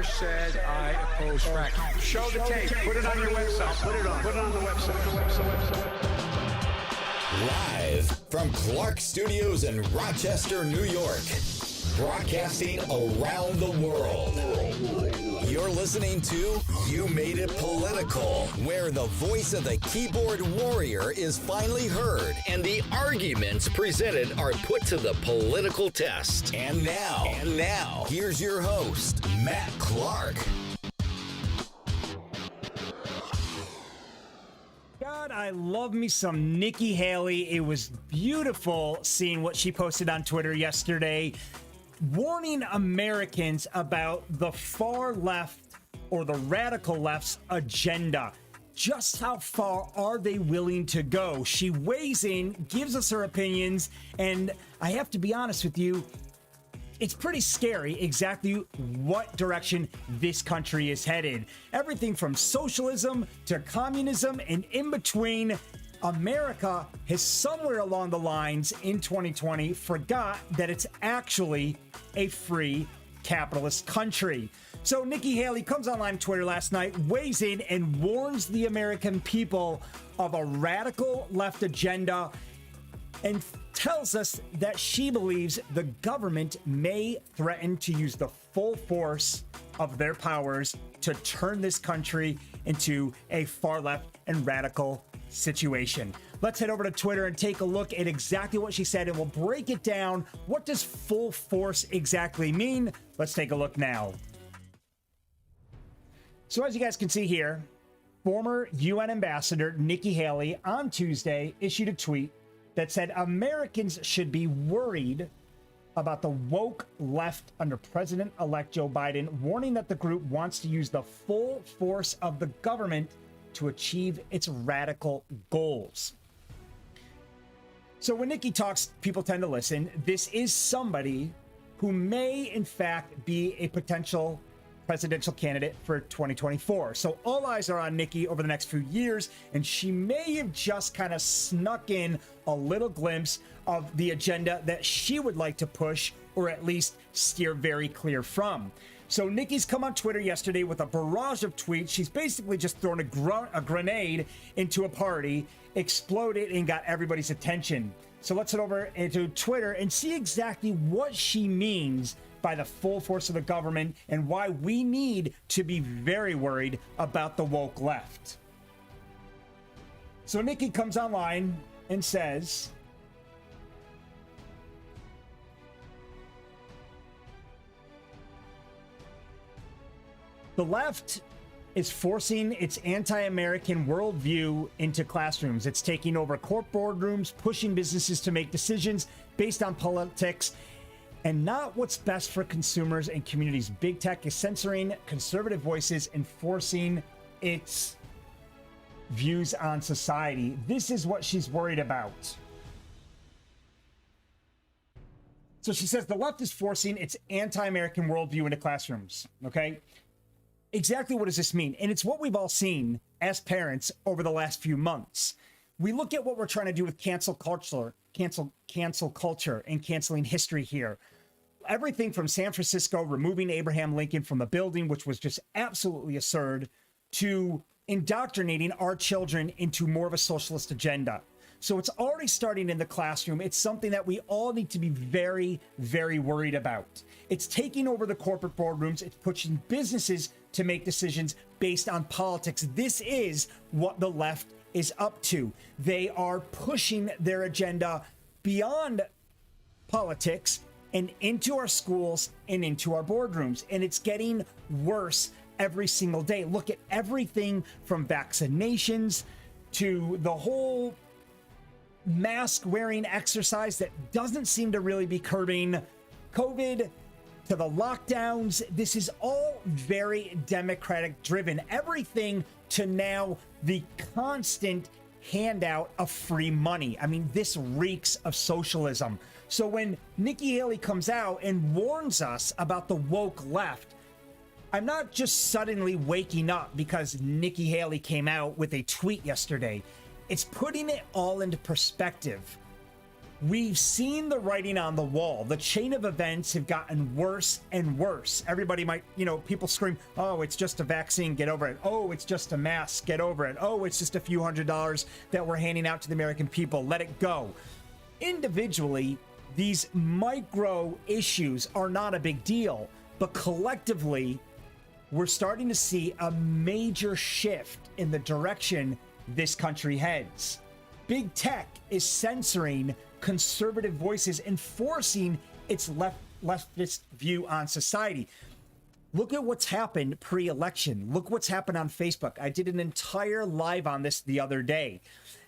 never said I oppose fracking. Show the tape. Put it on your website. Put it on the website. Live from Clark Studios in Rochester, New York. Broadcasting around the world. You're listening to You Made It Political, where the voice of the keyboard warrior is finally heard and the arguments presented are put to the political test. And now, here's your host, Matt Clark. God, I love me some Nikki Haley. It was beautiful seeing what she posted on Twitter yesterday, warning Americans about the far left or the radical left's agenda. Just how far are they willing to go? She weighs in, gives us her opinions, and I have to be honest with you, it's pretty scary exactly what direction this country is headed. Everything from socialism to communism and in between. America has somewhere along the lines in 2020 forgot that it's actually a free capitalist country. So Nikki Haley comes online Twitter last night, weighs in and warns the American people of a radical left agenda and tells us that she believes the government may threaten to use the full force of their powers to turn this country into a far left and radical situation. Let's head over to Twitter and take a look at exactly what she said, and we'll break it down. What does full force exactly mean? Let's take a look now. So as you guys can see here, former UN Ambassador Nikki Haley on Tuesday issued a tweet that said Americans should be worried about the woke left under President-elect Joe Biden, warning that the group wants to use the full force of the government to achieve its radical goals. So when Nikki talks, people tend to listen. This is somebody who may, in fact, be a potential presidential candidate for 2024. So all eyes are on Nikki over the next few years, and she may have just kind of snuck in a little glimpse of the agenda that she would like to push, or at least steer very clear from. So Nikki's come on Twitter yesterday with a barrage of tweets. She's basically just thrown a grenade into a party, exploded, and got everybody's attention. So let's head over into Twitter and see exactly what she means by the full force of the government and why we need to be very worried about the woke left. So Nikki comes online and says, the left is forcing its anti-American worldview into classrooms. It's taking over court boardrooms, pushing businesses to make decisions based on politics and not what's best for consumers and communities. Big tech is censoring conservative voices and forcing its views on society. This is what she's worried about. So she says the left is forcing its anti-American worldview into classrooms, okay? Exactly what does this mean? And it's what we've all seen as parents over the last few months. We look at what we're trying to do with cancel culture and canceling history here. Everything from San Francisco removing Abraham Lincoln from the building, which was just absolutely absurd, to indoctrinating our children into more of a socialist agenda. So it's already starting in the classroom. It's something that we all need to be very, very worried about. It's taking over the corporate boardrooms. It's pushing businesses to make decisions based on politics. This is what the left is up to. They are pushing their agenda beyond politics and into our schools and into our boardrooms. And it's getting worse every single day. Look at everything from vaccinations to the whole mask wearing exercise that doesn't seem to really be curbing COVID, to the lockdowns. This is all very Democratic driven. Everything to now the constant handout of free money. I mean, this reeks of socialism. So when Nikki Haley comes out and warns us about the woke left, I'm not just suddenly waking up because Nikki Haley came out with a tweet yesterday. It's putting it all into perspective. We've seen the writing on the wall. The chain of events have gotten worse and worse. Everybody might, people scream, oh, it's just a vaccine, get over it. Oh, it's just a mask, get over it. Oh, it's just a few $100s that we're handing out to the American people, let it go. Individually, these micro issues are not a big deal, but collectively, we're starting to see a major shift in the direction this country heads. Big tech is censoring conservative voices and forcing its leftist view on society. Look at what's happened pre-election. Look what's happened on Facebook. I did an entire live on this the other day.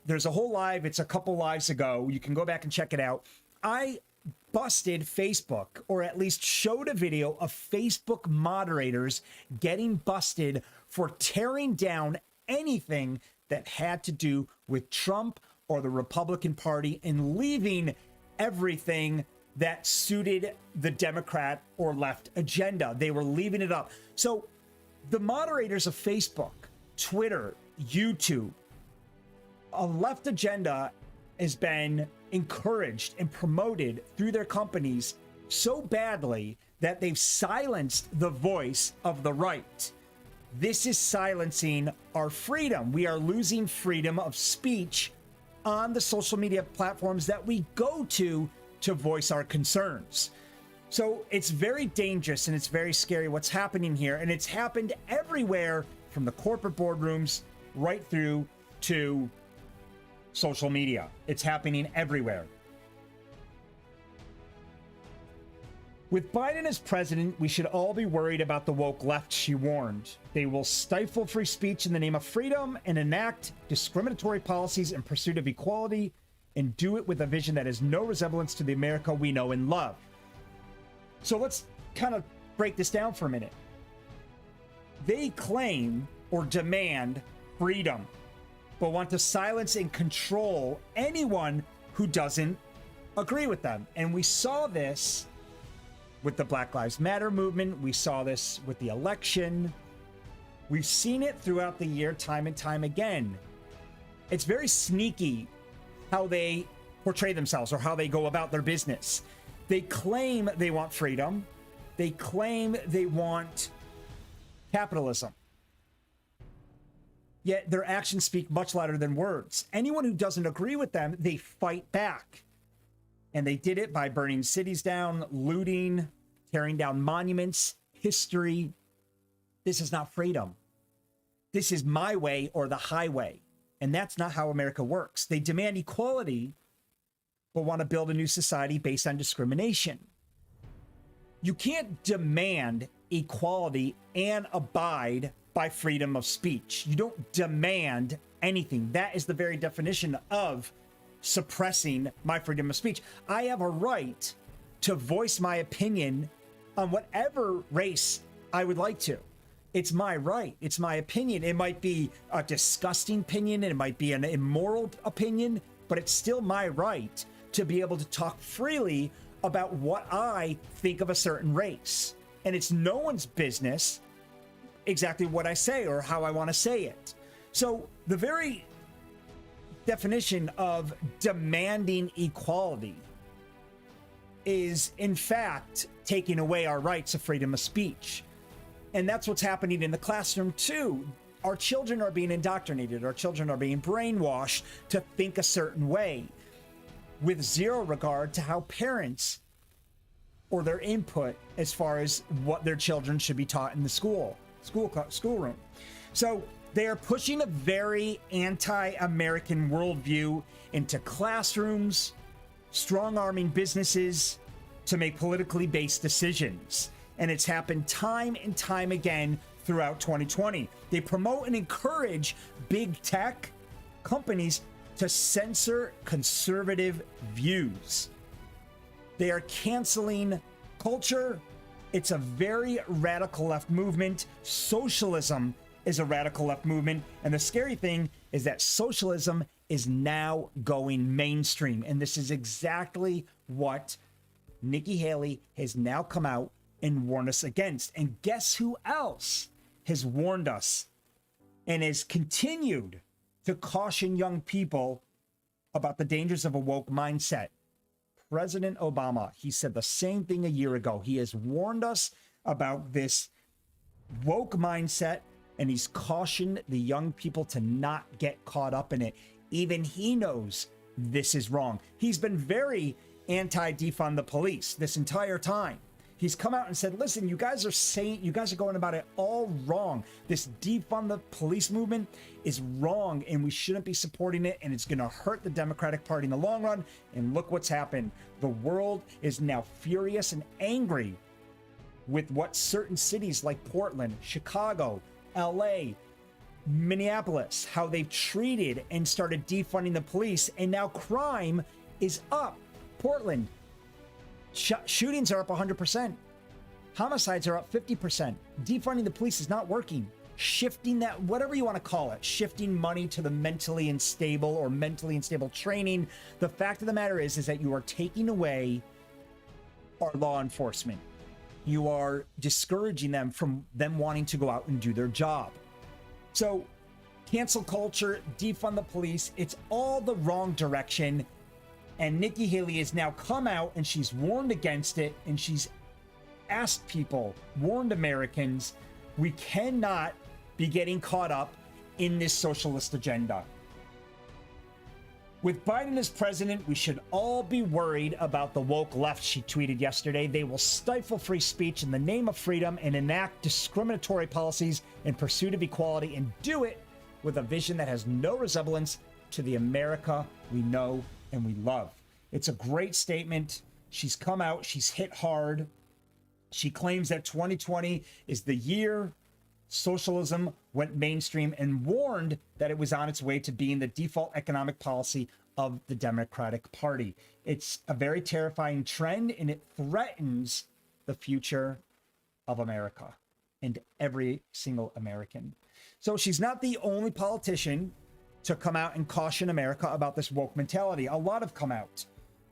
There's a whole live. It's a couple lives ago. You can go back and check it out. I busted Facebook, or at least showed a video of Facebook moderators getting busted for tearing down anything that had to do with Trump or the Republican Party and leaving everything that suited the Democrat or left agenda. They were leaving it up. So the moderators of Facebook, Twitter, YouTube, a left agenda has been encouraged and promoted through their companies so badly that they've silenced the voice of the right. This is silencing our freedom. We are losing freedom of speech on the social media platforms that we go to voice our concerns. So it's very dangerous and it's very scary what's happening here. And it's happened everywhere, from the corporate boardrooms right through to social media. It's happening everywhere. With Biden as president, we should all be worried about the woke left, she warned. They will stifle free speech in the name of freedom and enact discriminatory policies in pursuit of equality, and do it with a vision that has no resemblance to the America we know and love. So let's kind of break this down for a minute. They claim or demand freedom, but want to silence and control anyone who doesn't agree with them. And we saw this with the Black Lives Matter movement. We saw this with the election. We've seen it throughout the year, time and time again. It's very sneaky how they portray themselves or how they go about their business. They claim they want freedom. They claim they want capitalism. Yet their actions speak much louder than words. Anyone who doesn't agree with them, they fight back. And they did it by burning cities down, looting, tearing down monuments, history. This is not freedom. This is my way or the highway. And that's not how America works. They demand equality, but want to build a new society based on discrimination. You can't demand equality and abide by freedom of speech. You don't demand anything. That is the very definition of suppressing my freedom of speech. I have a right to voice my opinion on whatever race I would like to. It's my right. It's my opinion. It might be a disgusting opinion, and it might be an immoral opinion, but it's still my right to be able to talk freely about what I think of a certain race. And it's no one's business exactly what I say or how I want to say it. So the very definition of demanding equality is, in fact, taking away our rights of freedom of speech. And that's what's happening in the classroom, too. Our children are being indoctrinated. Our children are being brainwashed to think a certain way, with zero regard to how parents or their input as far as what their children should be taught in the schoolroom. So they are pushing a very anti-American worldview into classrooms, strong-arming businesses to make politically based decisions. And it's happened time and time again throughout 2020. They promote and encourage big tech companies to censor conservative views. They are canceling culture. It's a very radical left movement. Socialism is a radical left movement. And the scary thing is that socialism is now going mainstream. And this is exactly what Nikki Haley has now come out and warned us against. And guess who else has warned us and has continued to caution young people about the dangers of a woke mindset? President Obama. He said the same thing a year ago. He has warned us about this woke mindset, and he's cautioned the young people to not get caught up in it. Even he knows this is wrong. He's been very anti-defund the police this entire time. He's come out and said, listen, you guys are going about it all wrong. This defund the police movement is wrong, and we shouldn't be supporting it, and it's going to hurt the Democratic Party in the long run. And look what's happened. The world is now furious and angry with what certain cities like Portland, Chicago, LA, Minneapolis, how they've treated and started defunding the police, and now crime is up. Portland, shootings are up 100%. Homicides are up 50%. Defunding the police is not working. Shifting that, whatever you want to call it, shifting money to the mentally unstable or mentally unstable training. The fact of the matter is that you are taking away our law enforcement. You are discouraging them from them wanting to go out and do their job. So cancel culture, defund the police, it's all the wrong direction. And Nikki Haley has now come out and she's warned against it, and she's asked people, warned Americans, we cannot be getting caught up in this socialist agenda. With Biden as president, we should all be worried about the woke left, she tweeted yesterday. They will stifle free speech in the name of freedom and enact discriminatory policies in pursuit of equality, and do it with a vision that has no resemblance to the America we know and we love. It's a great statement. She's come out, she's hit hard. She claims that 2020 is the year socialism went mainstream, and warned that it was on its way to being the default economic policy of the Democratic Party. It's a very terrifying trend, and it threatens the future of America and every single American. So she's not the only politician to come out and caution America about this woke mentality. A lot have come out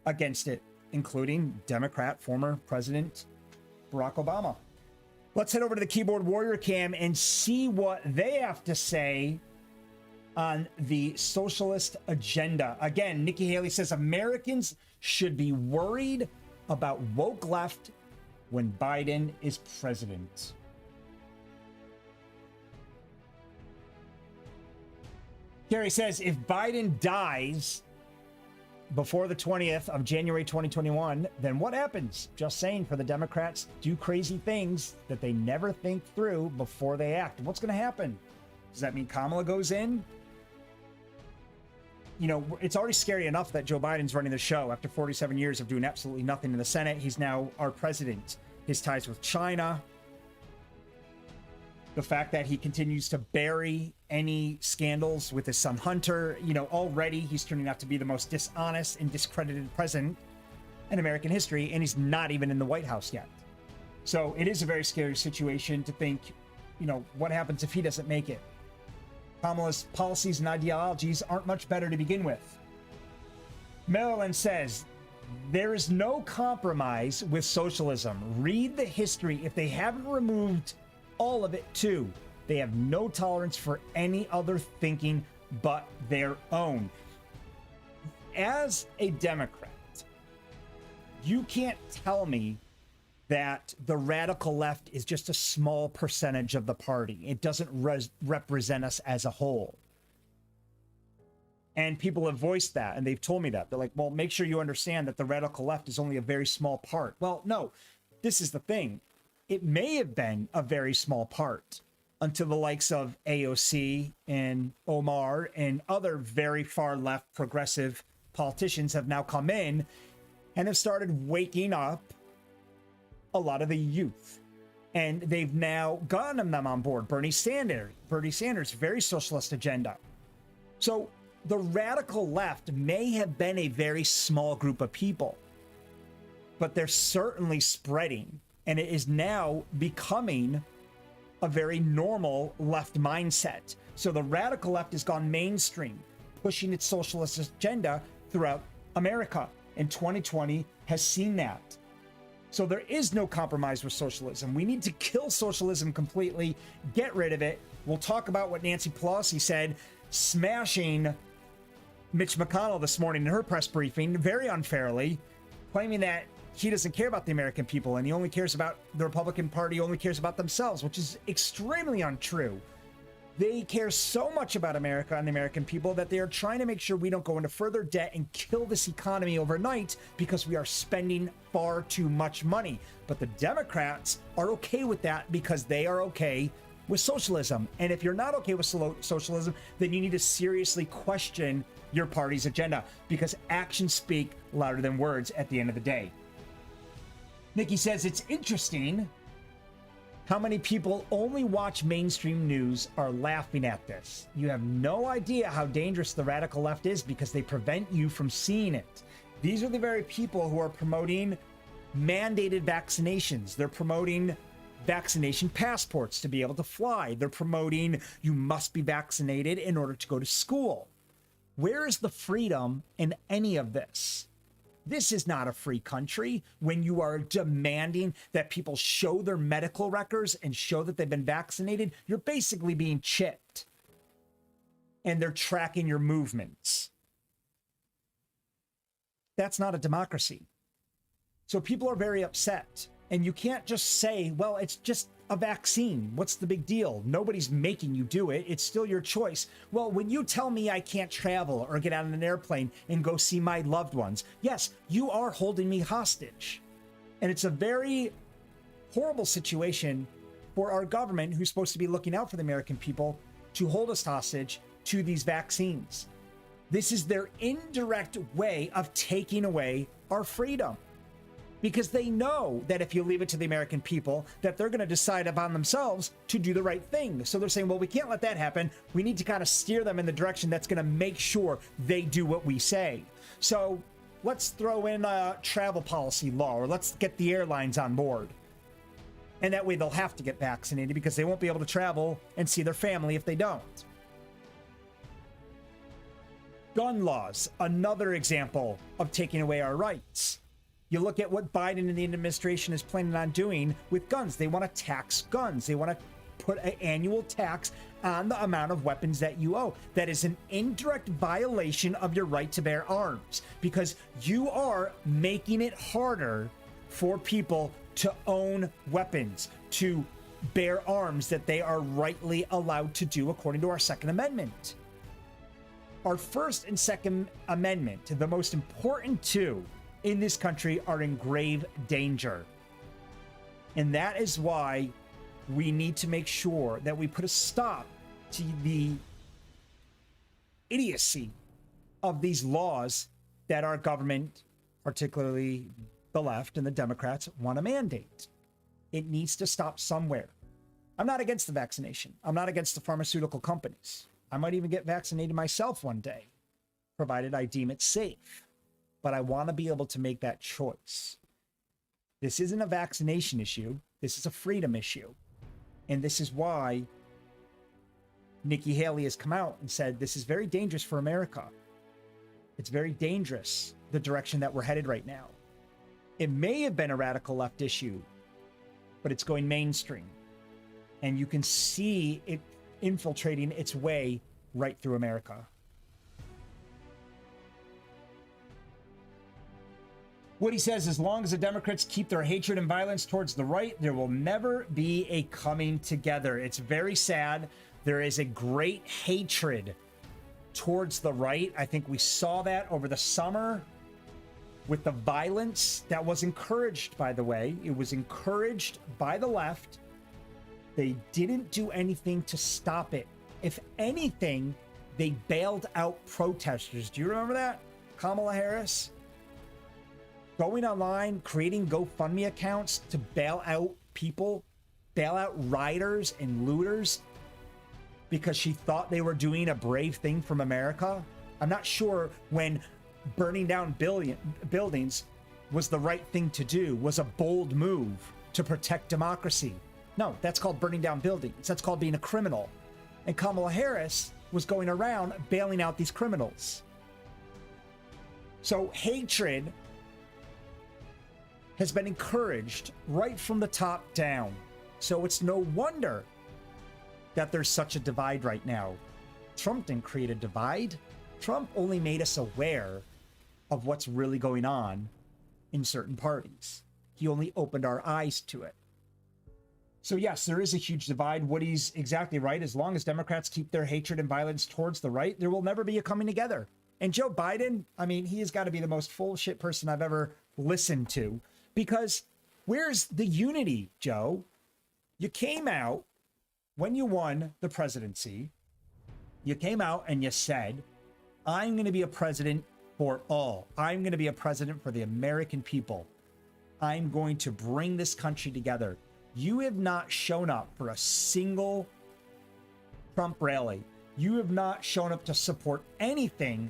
against it, including Democrat former President Barack Obama. Let's head over to the Keyboard Warrior Cam and see what they have to say on the socialist agenda. Again, Nikki Haley says Americans should be worried about woke left when Biden is president. Kerry says if Biden dies before the 20th of January 2021, then what happens? Just saying, for the Democrats do crazy things that they never think through before they act. What's going to happen? Does that mean Kamala goes in? You know, it's already scary enough that Joe Biden's running the show after 47 years of doing absolutely nothing in the Senate. He's now our president. His ties with China, the fact that he continues to bury any scandals with his son Hunter, you know, already he's turning out to be the most dishonest and discredited president in American history, and he's not even in the White House yet. So it is a very scary situation to think, you know, what happens if he doesn't make it? Kamala's policies and ideologies aren't much better to begin with. Maryland says, there is no compromise with socialism. Read the history. If they haven't removed all of it too, they have no tolerance for any other thinking but their own. As a Democrat, you can't tell me that the radical left is just a small percentage of the party. It doesn't represent us as a whole. And people have voiced that, and they've told me that. They're like, well, make sure you understand that the radical left is only a very small part. Well, no, this is the thing. It may have been a very small part until the likes of AOC and Omar and other very far left progressive politicians have now come in and have started waking up a lot of the youth. And they've now gotten them on board. Bernie Sanders, very socialist agenda. So the radical left may have been a very small group of people, but they're certainly spreading. And it is now becoming a very normal left mindset. So the radical left has gone mainstream, pushing its socialist agenda throughout America. And 2020 has seen that. So there is no compromise with socialism. We need to kill socialism completely, get rid of it. We'll talk about what Nancy Pelosi said, smashing Mitch McConnell this morning in her press briefing, very unfairly. claiming that he doesn't care about the American people and he only cares about the Republican Party, only cares about themselves, which is extremely untrue. They care so much about America and the American people that they are trying to make sure we don't go into further debt and kill this economy overnight because we are spending far too much money. But the Democrats are okay with that because they are okay with socialism. And if you're not okay with socialism, then you need to seriously question your party's agenda, because actions speak louder than words at the end of the day. Nikki says it's interesting how many people only watch mainstream news are laughing at this. You have no idea how dangerous the radical left is because they prevent you from seeing it. These are the very people who are promoting mandated vaccinations. They're promoting vaccination passports to be able to fly. They're promoting you must be vaccinated in order to go to school. Where is the freedom in any of this? This is not a free country when you are demanding that people show their medical records and show that they've been vaccinated. You're basically being chipped, and they're tracking your movements. That's not a democracy. So people are very upset, and you can't just say, well, it's just a vaccine. What's the big deal? Nobody's making you do it. It's still your choice. Well, when you tell me I can't travel or get on an airplane and go see my loved ones, yes, you are holding me hostage. And it's a very horrible situation for our government, who's supposed to be looking out for the American people, to hold us hostage to these vaccines. This is their indirect way of taking away our freedom, because they know that if you leave it to the American people, that they're going to decide upon themselves to do the right thing. So they're saying, well, we can't let that happen. We need to kind of steer them in the direction that's going to make sure they do what we say. So let's throw in a travel policy law, or let's get the airlines on board. And that way they'll have to get vaccinated because they won't be able to travel and see their family if they don't. Gun laws, another example of taking away our rights. You look at what Biden and the administration is planning on doing with guns. They want to tax guns. They want to put an annual tax on the amount of weapons that you own. That is an indirect violation of your right to bear arms, because you are making it harder for people to own weapons, to bear arms that they are rightly allowed to do according to our Second Amendment. Our First and Second Amendment, the most important two in this country, are in grave danger. And that is why we need to make sure that we put a stop to the idiocy of these laws that our government, particularly the left and the Democrats, want to mandate. It needs to stop somewhere. I'm not against the vaccination. I'm not against the pharmaceutical companies. I might even get vaccinated myself one day, provided I deem it safe. But I want to be able to make that choice. This isn't a vaccination issue. This is a freedom issue. And this is why Nikki Haley has come out and said this is very dangerous for America. It's very dangerous, the direction that we're headed right now. It may have been a radical left issue, but it's going mainstream. And you can see it infiltrating its way right through America. What he says, as long as the Democrats keep their hatred and violence towards the right, there will never be a coming together. It's very sad. There is a great hatred towards the right. I think we saw that over the summer with the violence that was encouraged, by the way. It was encouraged by the left. They didn't do anything to stop it. If anything, they bailed out protesters. Do you remember that? Kamala Harris going online, creating GoFundMe accounts to bail out people, bail out rioters and looters because she thought they were doing a brave thing from America. I'm not sure when burning down buildings was the right thing to do, was a bold move to protect democracy. No, that's called burning down buildings. That's called being a criminal. And Kamala Harris was going around bailing out these criminals. So hatred has been encouraged right from the top down. So it's no wonder that there's such a divide right now. Trump didn't create a divide. Trump only made us aware of what's really going on in certain parties. He only opened our eyes to it. So yes, there is a huge divide. Woody's exactly right. As long as Democrats keep their hatred and violence towards the right, there will never be a coming together. And Joe Biden, I mean, he has got to be the most full shit person I've ever listened to, because where's the unity, Joe? You came out when you won the presidency, you came out and you said, I'm going to be a president for all. I'm going to be a president for the American people. I'm going to bring this country together. You have not shown up for a single Trump rally. You have not shown up to support anything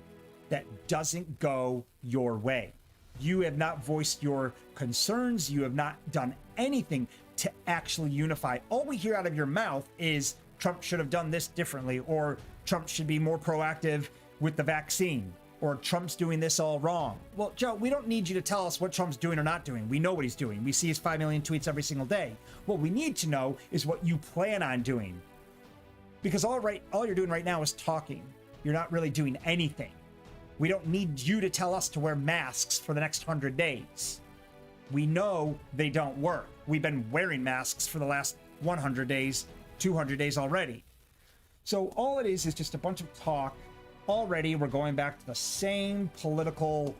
that doesn't go your way. You have not voiced your concerns. You have not done anything to actually unify. All we hear out of your mouth is Trump should have done this differently, or Trump should be more proactive with the vaccine, or Trump's doing this all wrong. Well, Joe, we don't need you to tell us what Trump's doing or not doing. We know what he's doing. We see his 5 million tweets every single day. What we need to know is what you plan on doing. Because all you're doing right now is talking. You're not really doing anything. We don't need you to tell us to wear masks for the next 100 days. We know they don't work. We've been wearing masks for the last 100 days, 200 days already. So all it is just a bunch of talk. Already, we're going back to the same political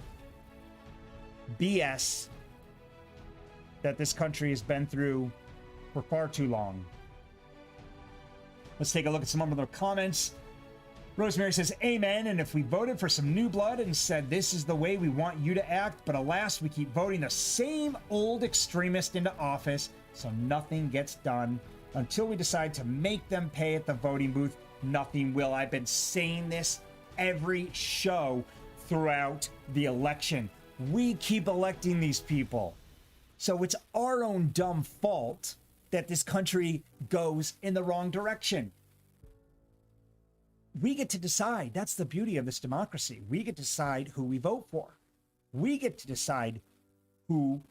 BS that this country has been through for far too long. Let's take a look at some other comments. Rosemary says, amen. And if we voted for some new blood and said, this is the way we want you to act, but alas, we keep voting the same old extremist into office, so nothing gets done. Until we decide to make them pay at the voting booth, nothing will. I've been saying this every show throughout the election. We keep electing these people. So it's our own dumb fault that this country goes in the wrong direction. We get to decide. That's the beauty of this democracy. We get to decide who we vote for. We get to decide who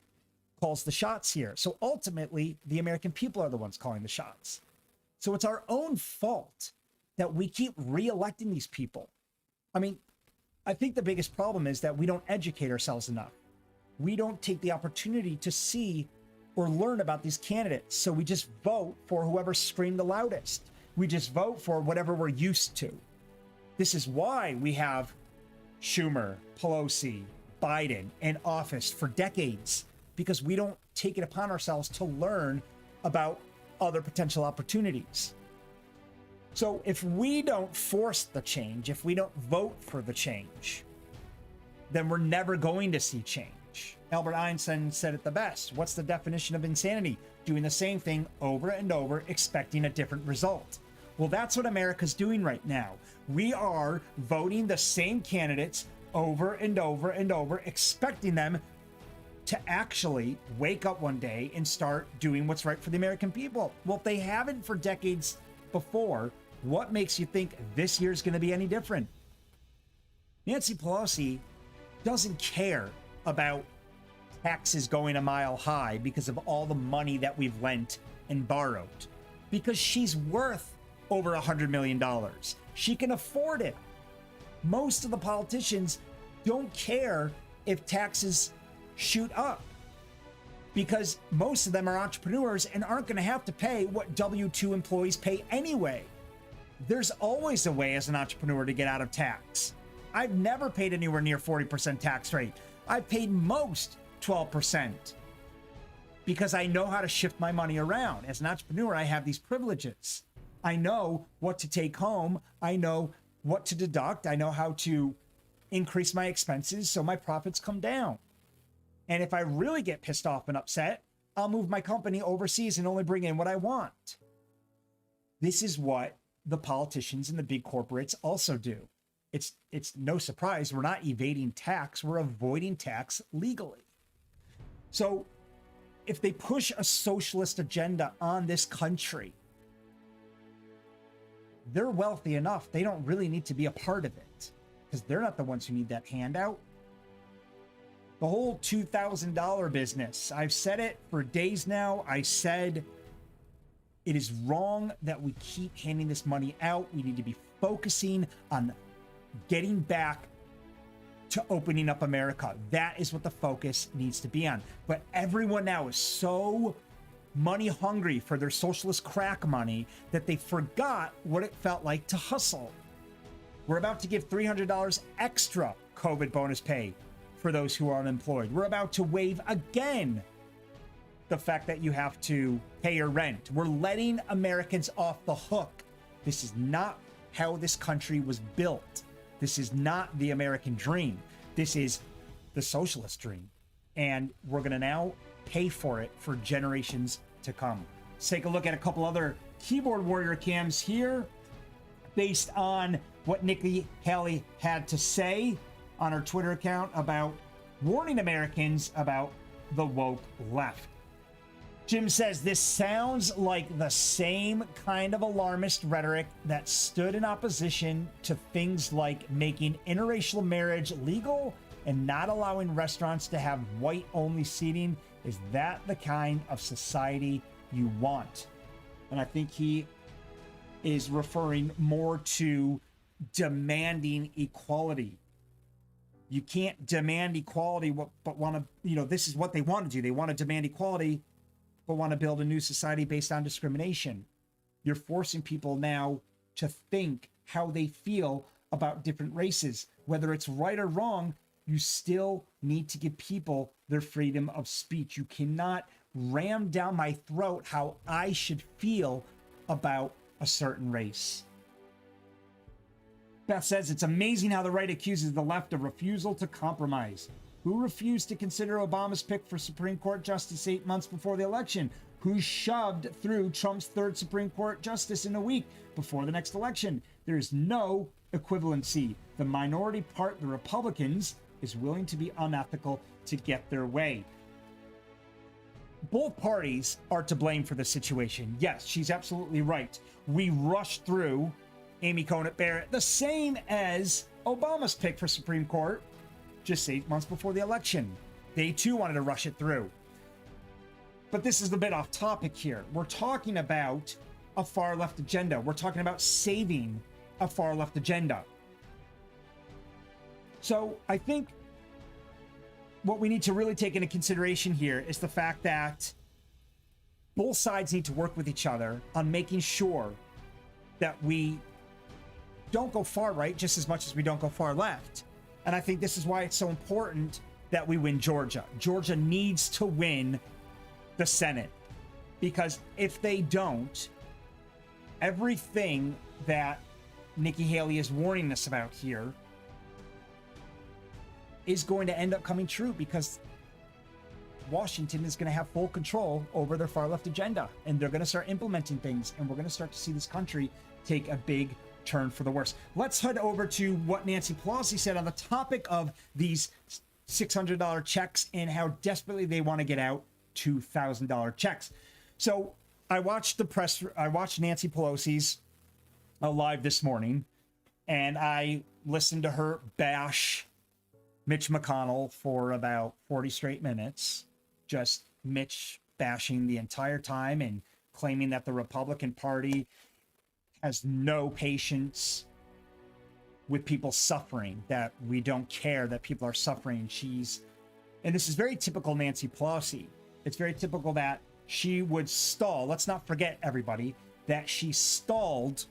calls the shots here. So ultimately, the American people are the ones calling the shots. So it's our own fault that we keep re-electing these people. I mean, I think the biggest problem is that we don't educate ourselves enough. We don't take the opportunity to see or learn about these candidates. So we just vote for whoever screamed the loudest. We just vote for whatever we're used to. This is why we have Schumer, Pelosi, Biden in office for decades, because we don't take it upon ourselves to learn about other potential opportunities. So if we don't force the change, if we don't vote for the change, then we're never going to see change. Albert Einstein said it the best. What's the definition of insanity? Doing the same thing over and over, expecting a different result. Well, that's what America's doing right now. We are voting the same candidates over and over and over, expecting them to actually wake up one day and start doing what's right for the American people. Well, if they haven't for decades before, what makes you think this year's going to be any different? Nancy Pelosi doesn't care about taxes going a mile high because of all the money that we've lent and borrowed, because she's worth over $100 million. She can afford it. Most of the politicians don't care if taxes shoot up, because most of them are entrepreneurs and aren't going to have to pay what W-2 employees pay anyway. There's always a way as an entrepreneur to get out of tax. I've never paid anywhere near 40% tax rate. I've paid most 12% because I know how to shift my money around. As an entrepreneur, I have these privileges. I know what to take home. I know what to deduct. I know how to increase my expenses so my profits come down. And if I really get pissed off and upset, I'll move my company overseas and only bring in what I want. This is what the politicians and the big corporates also do. It's no surprise. We're not evading tax. We're avoiding tax legally. So if they push a socialist agenda on this country, they're wealthy enough. They don't really need to be a part of it because they're not the ones who need that handout. The whole $2,000 business. I've said it for days now. I said it is wrong that we keep handing this money out. We need to be focusing on getting back to opening up America. That is what the focus needs to be on. But everyone now is so money hungry for their socialist crack money that they forgot what it felt like to hustle. We're about to give $300 extra COVID bonus pay for those who are unemployed. We're about to waive again the fact that you have to pay your rent. We're letting Americans off the hook. This is not how this country was built. This is not the American dream. This is the socialist dream. And we're going to now pay for it for generations to come. Let's take a look at a couple other keyboard warrior cams here based on what Nikki Haley had to say on her Twitter account about warning Americans about the woke left. Jim says this sounds like the same kind of alarmist rhetoric that stood in opposition to things like making interracial marriage legal and not allowing restaurants to have white-only seating. Is that the kind of society you want? And I think he is referring more to demanding equality. You can't demand equality, but want to, this is what they want to do. They want to demand equality, but want to build a new society based on discrimination. You're forcing people now to think how they feel about different races. Whether it's right or wrong, you still need to give people their freedom of speech. You cannot ram down my throat how I should feel about a certain race. Beth says, it's amazing how the right accuses the left of refusal to compromise. Who refused to consider Obama's pick for Supreme Court justice 8 months before the election? Who shoved through Trump's third Supreme Court justice in a week before the next election? There is no equivalency. The minority part, the Republicans, is willing to be unethical to get their way. Both parties are to blame for the situation. Yes, she's absolutely right. We rushed through Amy Coney Barrett, the same as Obama's pick for Supreme Court just 8 months before the election. They too wanted to rush it through. But this is a bit off topic here. We're talking about a far left agenda. We're talking about saving a far left agenda. So I think what we need to really take into consideration here is the fact that both sides need to work with each other on making sure that we don't go far right just as much as we don't go far left. And I think this is why it's so important that we win Georgia. Georgia needs to win the Senate, because if they don't, everything that Nikki Haley is warning us about here is going to end up coming true, because Washington is going to have full control over their far left agenda, and they're going to start implementing things, and we're going to start to see this country take a big turn for the worse. Let's head over to what Nancy Pelosi said on the topic of these $600 checks and how desperately they want to get out $2,000 checks. So I watched Nancy Pelosi's live this morning, and I listened to her bash Mitch McConnell for about 40 straight minutes, just Mitch bashing the entire time and claiming that the Republican Party has no patience with people suffering, that we don't care that people are suffering. And this is very typical Nancy Pelosi. It's very typical that she would stall. Let's not forget, everybody, that she stalled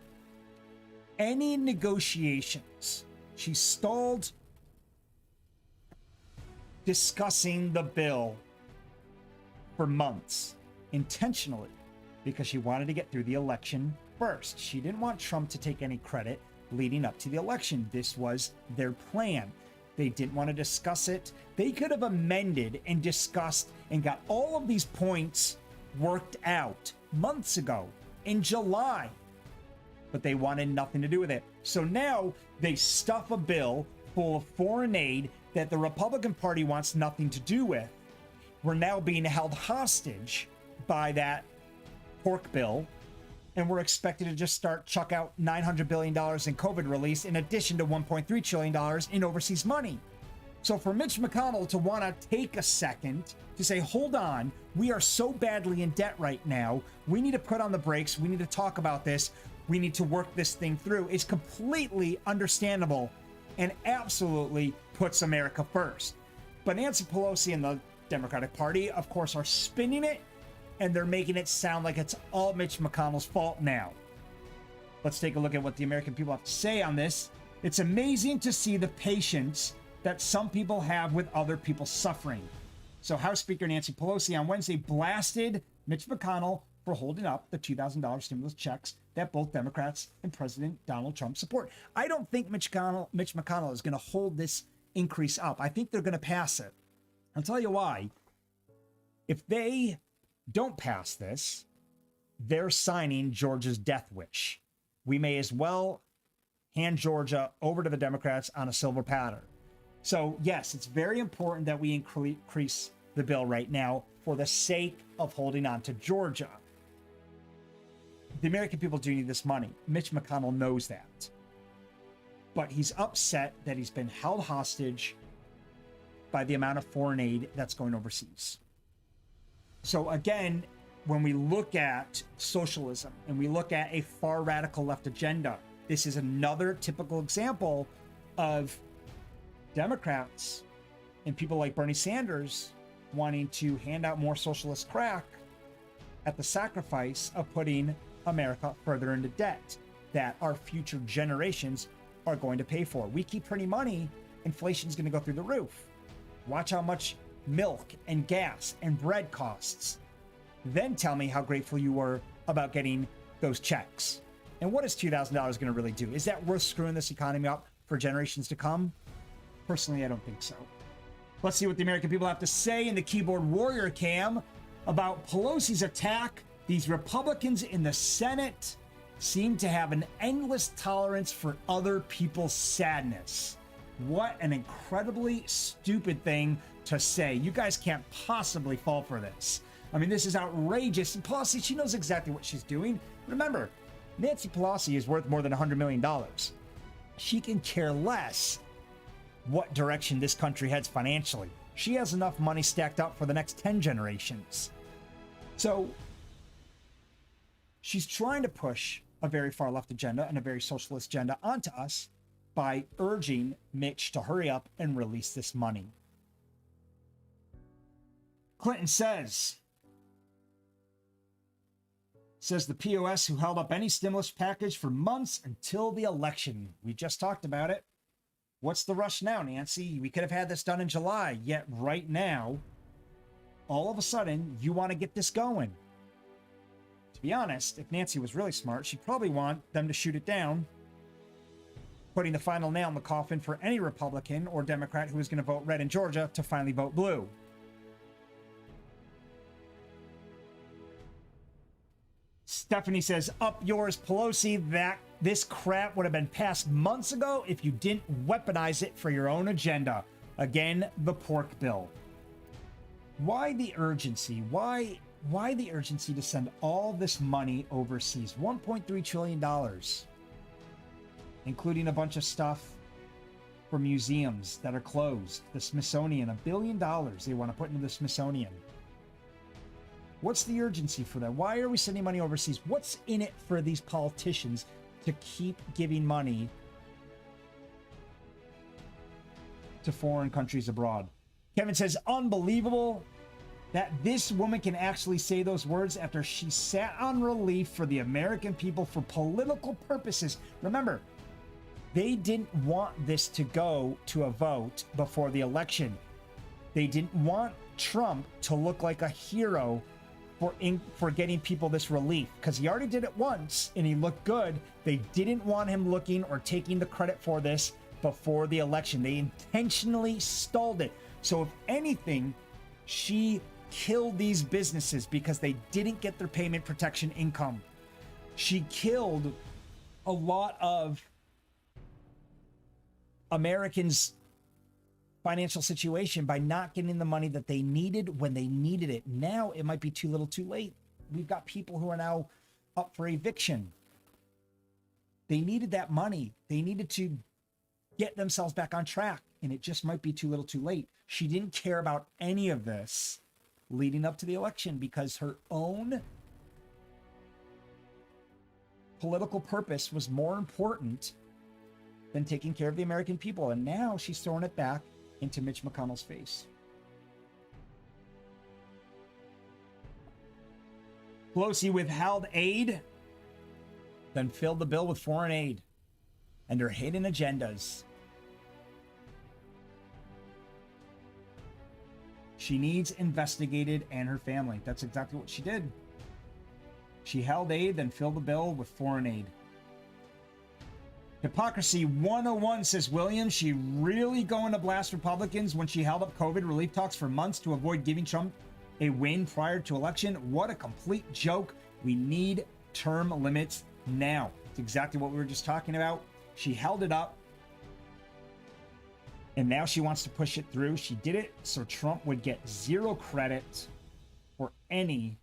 any negotiations. She stalled discussing the bill for months intentionally because she wanted to get through the election first. She didn't want Trump to take any credit leading up to the election. This was their plan. They didn't want to discuss it. They could have amended and discussed and got all of these points worked out months ago in July, but they wanted nothing to do with it. So now they stuff a bill full of foreign aid that the Republican Party wants nothing to do with. We're now being held hostage by that pork bill, and we're expected to just start chuck out $900 billion in COVID release in addition to $1.3 trillion in overseas money. So for Mitch McConnell to want to take a second to say, hold on, we are so badly in debt right now, we need to put on the brakes, we need to talk about this, we need to work this thing through, is completely understandable and absolutely puts America first. But Nancy Pelosi and the Democratic Party, of course, are spinning it, and they're making it sound like it's all Mitch McConnell's fault now. Let's take a look at what the American people have to say on this. It's amazing to see the patience that some people have with other people's suffering. So House Speaker Nancy Pelosi on Wednesday blasted Mitch McConnell for holding up the $2,000 stimulus checks that both Democrats and President Donald Trump support. I don't think Mitch McConnell is going to hold this increase up. I think they're going to pass it. I'll tell you why. If they don't pass this, they're signing Georgia's death wish. We may as well hand Georgia over to the Democrats on a silver platter. So, yes, it's very important that we increase the bill right now for the sake of holding on to Georgia. The American people do need this money. Mitch McConnell knows that. But he's upset that he's been held hostage by the amount of foreign aid that's going overseas. So again, when we look at socialism and we look at a far radical left agenda, this is another typical example of Democrats and people like Bernie Sanders wanting to hand out more socialist crack at the sacrifice of putting America further into debt that our future generations are going to pay for. We keep printing money, inflation's going to go through the roof. Watch how much milk and gas and bread costs. Then tell me how grateful you were about getting those checks. And what is $2,000 going to really do? Is that worth screwing this economy up for generations to come? Personally, I don't think so. Let's see what the American people have to say in the keyboard warrior cam about Pelosi's attack. These Republicans in the Senate seem to have an endless tolerance for other people's sadness. What an incredibly stupid thing to say. You guys can't possibly fall for this. I mean, this is outrageous. And Pelosi, she knows exactly what she's doing. Remember, Nancy Pelosi is worth more than $100 million. She can care less what direction this country heads financially. She has enough money stacked up for the next 10 generations. So she's trying to push a very far left agenda and a very socialist agenda onto us by urging Mitch to hurry up and release this money. Clinton says the POS who held up any stimulus package for months until the election. We just talked about it. What's the rush now, Nancy? We could have had this done in July, yet right now, all of a sudden, you want to get this going. To be honest, if Nancy was really smart, she'd probably want them to shoot it down, putting the final nail in the coffin for any Republican or Democrat who is going to vote red in Georgia to finally vote blue. Stephanie says, up yours, Pelosi. This crap would have been passed months ago if you didn't weaponize it for your own agenda. Again, the pork bill. Why the urgency? Why the urgency to send all this money overseas? $1.3 trillion, including a bunch of stuff for museums that are closed. The Smithsonian, $1 billion they want to put into the Smithsonian. What's the urgency for that? Why are we sending money overseas? What's in it for these politicians to keep giving money to foreign countries abroad? Kevin says, unbelievable that this woman can actually say those words after she sat on relief for the American people for political purposes. Remember, they didn't want this to go to a vote before the election. They didn't want Trump to look like a hero for getting people this relief, because he already did it once and he looked good. They didn't want him looking or taking the credit for this before the election. They intentionally stalled it. So if anything, she killed these businesses because they didn't get their payment protection income. She killed a lot of Americans' financial situation by not getting the money that they needed when they needed it. Now it might be too little too late. We've got people who are now up for eviction. They needed that money. They needed to get themselves back on track, and it just might be too little too late. She didn't care about any of this leading up to the election because her own political purpose was more important than taking care of the American people. And now she's throwing it back into Mitch McConnell's face. Pelosi withheld aid, then filled the bill with foreign aid and her hidden agendas. She needs investigated and her family. That's exactly what she did. She held aid, then filled the bill with foreign aid. Hypocrisy 101, says Williams. She really going to blast Republicans when she held up COVID relief talks for months to avoid giving Trump a win prior to election. What a complete joke. We need term limits now. It's exactly what we were just talking about. She held it up, and now she wants to push it through. She did it so Trump would get zero credit for any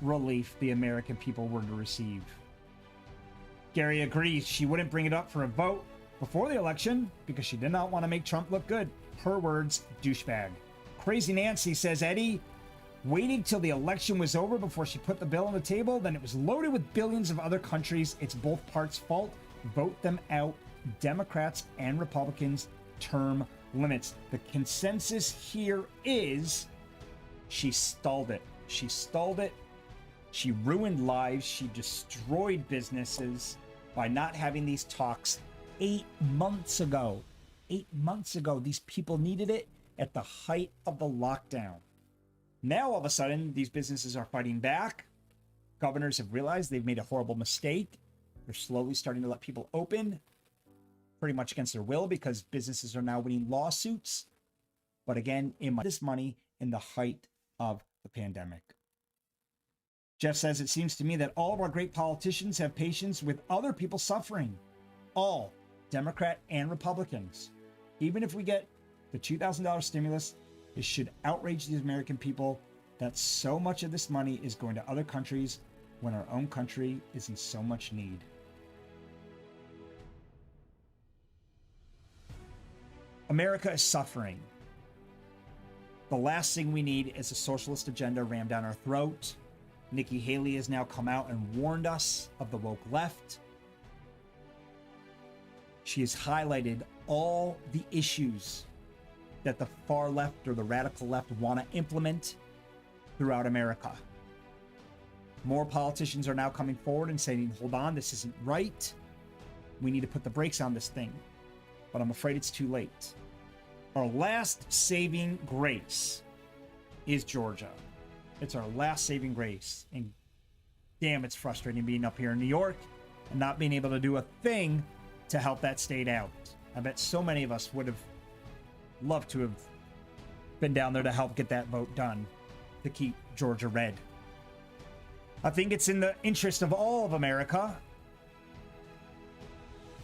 relief the American people were to receive. Gary agrees she wouldn't bring it up for a vote before the election because she did not want to make Trump look good. Her words, douchebag. Crazy Nancy says, Eddie waited till the election was over before she put the bill on the table. Then it was loaded with billions of other countries. It's both parts' fault. Vote them out. Democrats and Republicans, term limits. The consensus here is she stalled it. She stalled it. She ruined lives. She destroyed businesses by not having these talks 8 months ago. 8 months ago, these people needed it at the height of the lockdown. Now, all of a sudden, these businesses are fighting back. Governors have realized they've made a horrible mistake. They're slowly starting to let people open, pretty much against their will, because businesses are now winning lawsuits. But again, this money in the height of the pandemic. Jeff says, it seems to me that all of our great politicians have patience with other people suffering. All, Democrat and Republicans. Even if we get the $2,000 stimulus, it should outrage the American people that so much of this money is going to other countries when our own country is in so much need. America is suffering. The last thing we need is a socialist agenda rammed down our throat. Nikki Haley has now come out and warned us of the woke left. She has highlighted all the issues that the far left or the radical left want to implement throughout America. More politicians are now coming forward and saying, hold on, this isn't right. We need to put the brakes on this thing. But I'm afraid it's too late. Our last saving grace is Georgia. It's our last saving grace. And damn, it's frustrating being up here in New York and not being able to do a thing to help that state out. I bet so many of us would have loved to have been down there to help get that vote done to keep Georgia red. I think it's in the interest of all of America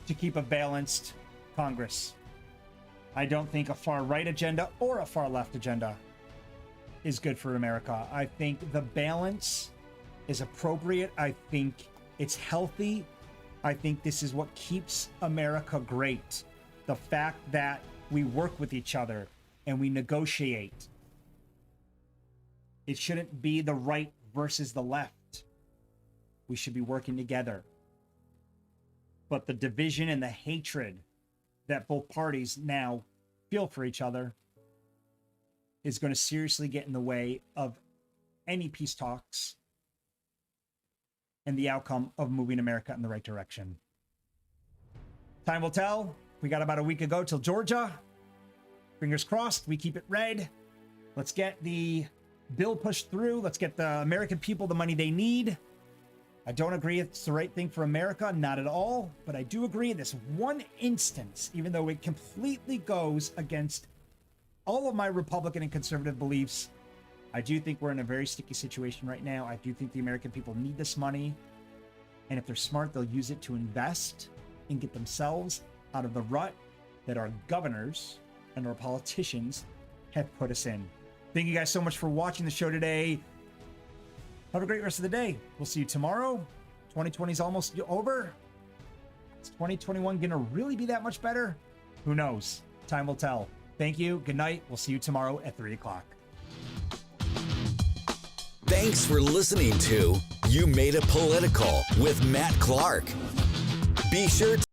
to keep a balanced Congress. I don't think a far right agenda or a far left agenda is good for America. I think the balance is appropriate. I think it's healthy. I think this is what keeps America great. The fact that we work with each other and we negotiate. It shouldn't be the right versus the left. We should be working together. But the division and the hatred that both parties now feel for each other is going to seriously get in the way of any peace talks and the outcome of moving America in the right direction. Time will tell. We got about a week ago till Georgia. Fingers crossed, we keep it red. Let's get the bill pushed through. Let's get the American people the money they need. I don't agree it's the right thing for America, not at all. But I do agree in this one instance, even though it completely goes against all of my Republican and conservative beliefs, I do think we're in a very sticky situation right now. I do think the American people need this money. And if they're smart, they'll use it to invest and get themselves out of the rut that our governors and our politicians have put us in. Thank you guys so much for watching the show today. Have a great rest of the day. We'll see you tomorrow. 2020 is almost over. Is 2021 going to really be that much better? Who knows? Time will tell. Thank you. Good night. We'll see you tomorrow at 3 o'clock. Thanks for listening to You Made It Political with Matt Clark. Be sure to